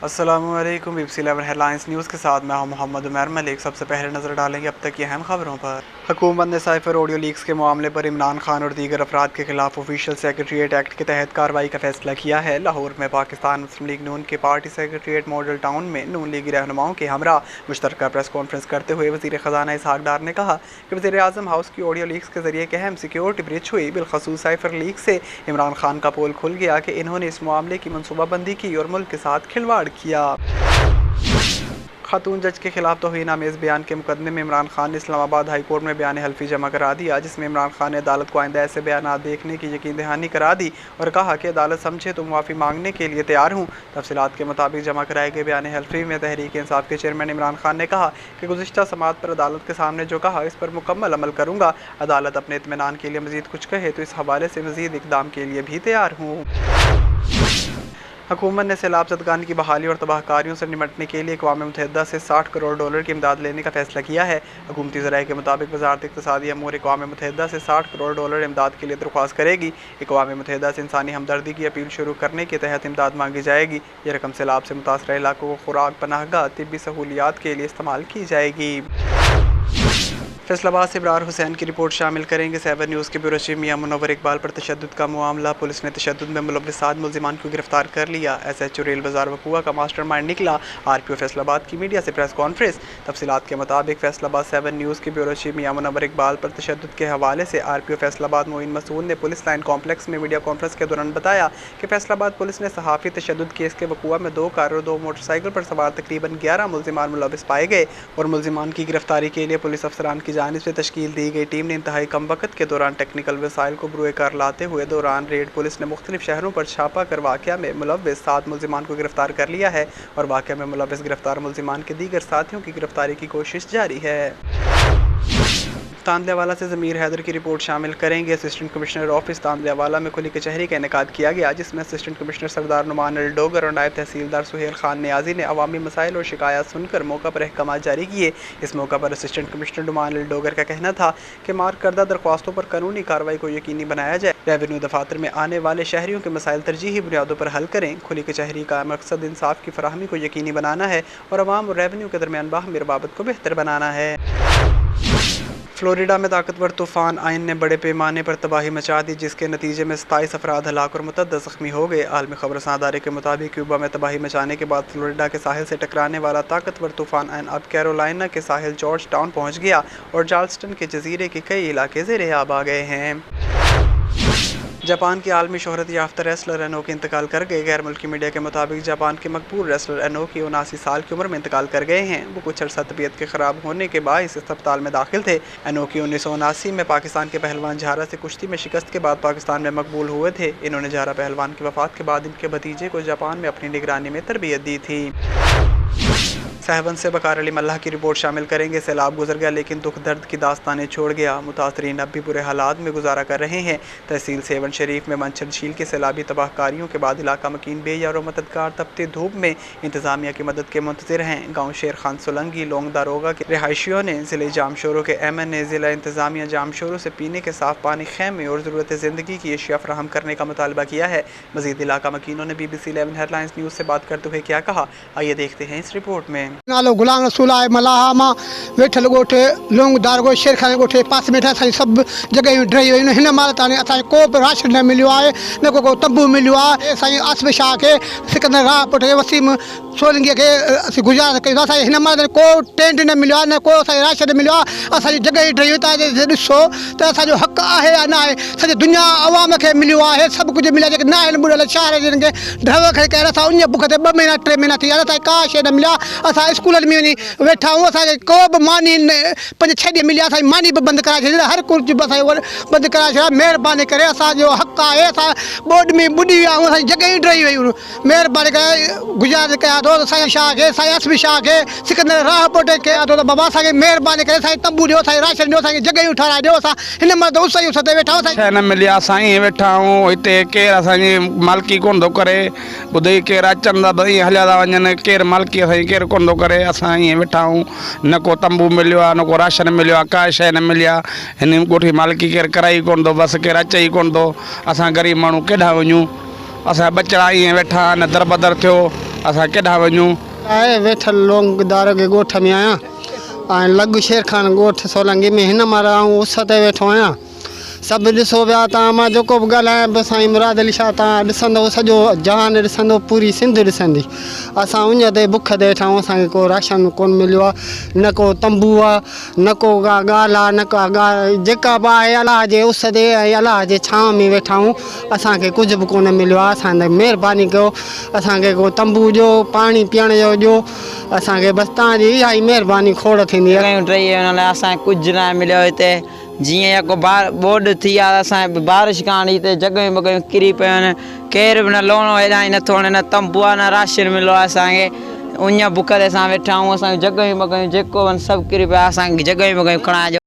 अस्सलामुअलैकुम BBC 11 headlines news के साथ मैं हूं मोहम्मद उमर मलिक। सबसे पहले नज़र डालेंगे अब तक की अहम खबरों पर। हुकूमत ने साइफर ऑडियो लीक्स के मामले पर इमरान खान और दीगर अफराद के खिलाफ ऑफिशियल सेक्रेटरीट एक्ट के तहत कार्रवाई का फैसला किया है। लाहौर में पाकिस्तान मुस्लिम लीग नून के पार्टी सेक्रेटरीट मॉडल टाउन में नून लीगी रहनुमाओं के हमरा मुश्तरका प्रेस कॉन्फ्रेंस करते हुए वज़ीर ख़जाना इसहाक डार ने कहा कि वज़ीर आज़म हाउस की ऑडियो लीक्स के ज़रिए एक अहम सिक्योरिटी ब्रीच हुई। बिलखसूस साइफर लीक से इमरान खान का पोल खुल गया कि इन्होंने इस मामले की मनसूबाबंदी की और मुल्क के साथ खिलवाड़ किया। खातून जज के खिलाफ तौहीन आमेज़ बयान के मुकदमे में इमरान खान ने इस्लामाबाद हाई कोर्ट में बयान हल्फी जमा करा दिया, जिसमें इमरान खान ने अदालत को आइंदा ऐसे बयान देखने की यकीन दहानी करा दी और कहा कि अदालत समझे तो मुआफ़ी मांगने के लिए तैयार हूँ। तफसीलात के मुताबिक जमा कराए गए बयान हल्फी में तहरीक इंसाफ के चेयरमैन इमरान खान ने कहा कि गुज़िश्ता समाअत पर अदालत के सामने जो कहा इस पर मुकम्मल अमल करूँगा। अदालत अपने इत्मीनान के लिए मज़ीद कुछ कहे तो इस हवाले से मज़ीद इक़दाम के लिए भी तैयार हूँ। हुकूमत ने सैलाब ज़दगान की बहाली और तबाहकारियों से निपटने के लिए अक़वाम मुत्तहिदा से $60 करोड़ की इमदाद लेने का फैसला किया है। हुकूमती ज़राए के मुताबिक वज़ारत इक़्तिसादी अमूर अक़वाम मुत्तहिदा से $60 करोड़ इमदाद के लिए दरख्वास्त करेगी। अक़वाम मुत्तहिदा से इंसानी हमदर्दी की अपील शुरू करने के तहत इमदाद मांगी जाएगी। ये रकम सैलाब से मुतासरा इलाकों को खुराक, पनाहगाह, तिब्बी सहूलियात के लिए इस्तेमाल की जाएगी। फैसलाबाद से इब्रार हुसैन की रिपोर्ट शामिल करेंगे। 7 न्यूज़ के ब्यूरो चीफ मियां मुनव्वर इकबाल पर तशद्दुद का मामला। पुलिस ने तशद्दुद में मुलव्वस 7 मुल्ज़िमान को गिरफ्तार कर लिया। SHO रेल बाजार वकुआ का मास्टरमाइंड निकला। RPO फैसलाबाद की मीडिया से प्रेस कॉन्फ्रेंस। तफसीलात के मुताबिक फैसलाबाद 7 न्यूज़ के ब्यूरो चीफ मियां मुनव्वर इकबाल पर तशद्दुद के हवाले से RPO फैसलाबाद मोइन मसूद ने पुलिस लाइन कॉम्प्लेक्स में मीडिया कॉन्फ्रेंस के दौरान बताया कि फैसलाबाद पुलिस ने सहाफ़ी तशद्दुद केस के वकुआ में 2 कार और 2 मोटरसाइकिल पर सवार तकरीबन 11 मुल्ज़िमान मुलव्वस पाए गए और मुल्ज़िमान की गिरफ्तारी के लिए पुलिस अफसरान की जानिब से तश्कील दी गई टीम ने इंतहाई कम वक्त के दौरान टेक्निकल वसाइल को बरूए कार लाते हुए दौरान रेड पुलिस ने मुख्तलिफ शहरों पर छापा कर वाक़या में मुलव्वस 7 मुल्ज़िमान को गिरफ्तार कर लिया है और वाक़या में मुलव्वस गिरफ्तार मुल्ज़िमान के दीगर साथियों की गिरफ्तारी की कोशिश जारी है। तांदलेवाला से ज़मीर हैदर की रिपोर्ट शामिल करेंगे। असिस्टेंट कमिश्नर ऑफिस तांदलेवाला में खुली कचहरी का इनेकाद किया गया, जिसमें असिस्टेंट कमिश्नर सरदार नुमान अल डोगर और नायब तहसीलदार सुहेल खान नियाजी ने अवामी मसाइल और शिकायत सुनकर मौका पर अहकामात जारी किए। इस मौका पर असिस्टेंट कमिश्नर नुमान अल डोगर का कहना था कि मार्क करदा दरख्वास्तों पर कानूनी कार्रवाई को यकीनी बनाया जाए। रेवेन्यू दफातर में आने वाले शहरियों के मसाइल तरजीही बुनियादों पर हल करें। खुली कचहरी का मकसद इंसाफ की फराहमी को यकीनी बनाना है और अवाम और रेवेन्यू के दरमियान बाहमी रवाबत को बेहतर बनाना है। फ्लोरिडा में ताकतवर तूफ़ान आइन ने बड़े पैमाने पर तबाही मचा दी, जिसके नतीजे में 27 अफराद हलाक और मुतअद्दिद ज़ख्मी हो गए। आलमी खबरसां अदारे के मुताबिक क्यूबा में तबाही मचाने के बाद फ्लोरिडा के साहिल से टकराने वाला ताकतवर तूफ़ान आइन अब कैरोलिना के साहिल जॉर्ज टाउन पहुँच गया और चार्ल्सटन के जजीरे के कई इलाके ज़ेरे आब आ गए हैं। जापान के आलमी शोहरत याफ्ता रेसलर एनोकी इंतकाल कर गए। गैर मुल्की मीडिया के मुताबिक जापान के मकबूल रेसलर एनोकी 79 साल की उम्र में इंतकाल कर गए हैं। वो कुछ अर्सा तबीयत के ख़राब होने के बायस अस्पताल में दाखिल थे। एनोकी 1979 में पाकिस्तान के पहलवान जहारा से कुश्ती में शिकस्त के बाद पाकिस्तान में मकबूल हुए थे। इन्होंने जहारा पहलवान की वफ़ात के बाद इनके भतीजे को जापान में अपनी निगरानी में तरबियत दी थी। सहवन से बकार अली मल्लाह की रिपोर्ट शामिल करेंगे। सैलाब गुजर गया लेकिन दुख दर्द की दास्तानें छोड़ गया। मुतासरीन अब भी बुरे हालात में गुजारा कर रहे हैं। तहसील सेवन शरीफ में मंचर झील के सैलाबी तबाहकारियों के बाद इलाका मकीन बेयार और मददगार तपती धूप में इंतजामिया की मदद के मुंतज़िर हैं। गाँव शेर खान सोलंगी लोंग दारोगा के रिहायशियों ने ज़िले जामशोरों के MNA ज़िला इंतजामिया जामशोरों से पीने के साफ पानी, खैमे और ज़रूरत ज़िंदगी की अशिया फराहम करने का मुतालबा किया है। मज़ीद इलाका मकीनों ने BBC 11 हेडलाइंस न्यूज़ से बात करते हुए क्या कहा, आइए देखते हैं इस रिपोर्ट में। नालो गुलाम रसूल आहे मलाहा मां वेठल ॻोठु लोंग दारगो शेर खान ॻोठु पास में असांजी सभु जॻहियूं ड्राई वयूं। हिन महिल ताईं असांखे को बि राशन न मिलियो आहे, न को तंबू मिलियो आहे। साईं आसिफ शाह खे, सिकंदर राह पुट वसीम सोलंगीअ खे असीं गुज़ारिश कयूं। असांखे हिन महिल को टेंट न मिलियो आहे, न को असांखे राशन मिलियो आहे। असांजी जॻहि ड्राई वई। तव्हां ॾिसो त असांजो हक़ आहे या न आहे। सॼी दुनिया अवाम खे मिलियो आहे, सभु कुझु मिलियो आहे। जेके न आहिनि ॿुड़ियल शहर जिन खे ढव खे कयल असां उन बुख ते 2 महीना 3 महीना थी विया, असांखे का शइ न मिलिया। असां स्कूलनि में वञी वेठा आहियूं, असांखे को बि मानी 5-6 ॾींहं मिलिया। असांजी मानी बि बंदि कराए छॾी, हर कुझु बि असांखे बंदि कराए छॾिया। महिरबानी करे असांजो हक़ आहे, असां बोर्ड में ॿुॾी विया आहियूं, असांजी जॻहियूं ड्राई वयूं। महिरबानी करे गुज़ारिश कयां थो साईं शाह खे, साईं आसिफ शाह खे, सिकंदर राह पोटे खे कयां थो त बाबा असांखे महिरबानी करे असांखे तंबू ॾियो, असांखे राशन ॾियो, असांखे जॻहियूं ठाराए ॾियो। असां हिन महिल त उस ते वेठा आहियूं। शइ न मिली आहे, असां ईअं वेठा आहियूं। हिते केरु असांजी मालिकी कोन थो करे। ॿुधई केरु अचनि था त ईअं हलिया था वञनि, केरु मालिकी असांजी केरु कोन थो करे। असां ईअं वेठा आहियूं, न को तंबू मिलियो आहे, न को राशन मिलियो आहे, का शइ न मिली आहे। हिन ॻोठी मालिकी केरु कराई कोन थो, बसि केरु अचे ई कोन थो। असां ग़रीब माण्हू केॾांहुं वञूं। असां बचड़ा ईअं वेठा न दर बदर थियो असां केॾांहुं वञूं। आहे वेठल लोंगदार के ॻोठ में आहियां ऐं लॻ शेरखान ॻोठ सोलंगी में हिन महिल आऊं उस ते वेठो आहियां। सभु ॾिसो पिया तव्हां, मां जेको बि ॻाल्हायां पियो साईं मुराद अली शाह तव्हां ॾिसंदो सॼो जहान ॾिसंदो, पूरी सिंध ॾिसंदी। असां उन ते बुख ते वेठा आहियूं, असांखे को राशन कोन मिलियो आहे, न को तंबू आहे, न को का ॻाल्हि आहे, न का ॻाल्हि जेका बि आहे अलाह जे उस ते ऐं अलाह जे छांव में वेठा आहियूं। असांखे कुझु बि कोन मिलियो आहे। असांखे महिरबानी कयो, असांखे को तंबू ॾियो, पाणी पीअण जो ॾियो, असांखे बसि तव्हांजी इहा ई महिरबानी खोड़ थींदी आहे। टई हुन लाइ असांखे कुझु न मिलियो हिते। जीअं को बोड थी आहे असांजे बारिश कान हिते जॻहियूं वॻहियूं किरी पियूं आहिनि, केर बि न लोणो हेॾां ई नथो वणे, न तंबू आहे न राशन मिलियो आहे असांखे। उन बुख ते असां वेठा आहियूं, असांखे जॻहियूं वॻहियूं जेको सभु किरी पिया, असांखे जॻहियूं वॻहियूं खणाइजो।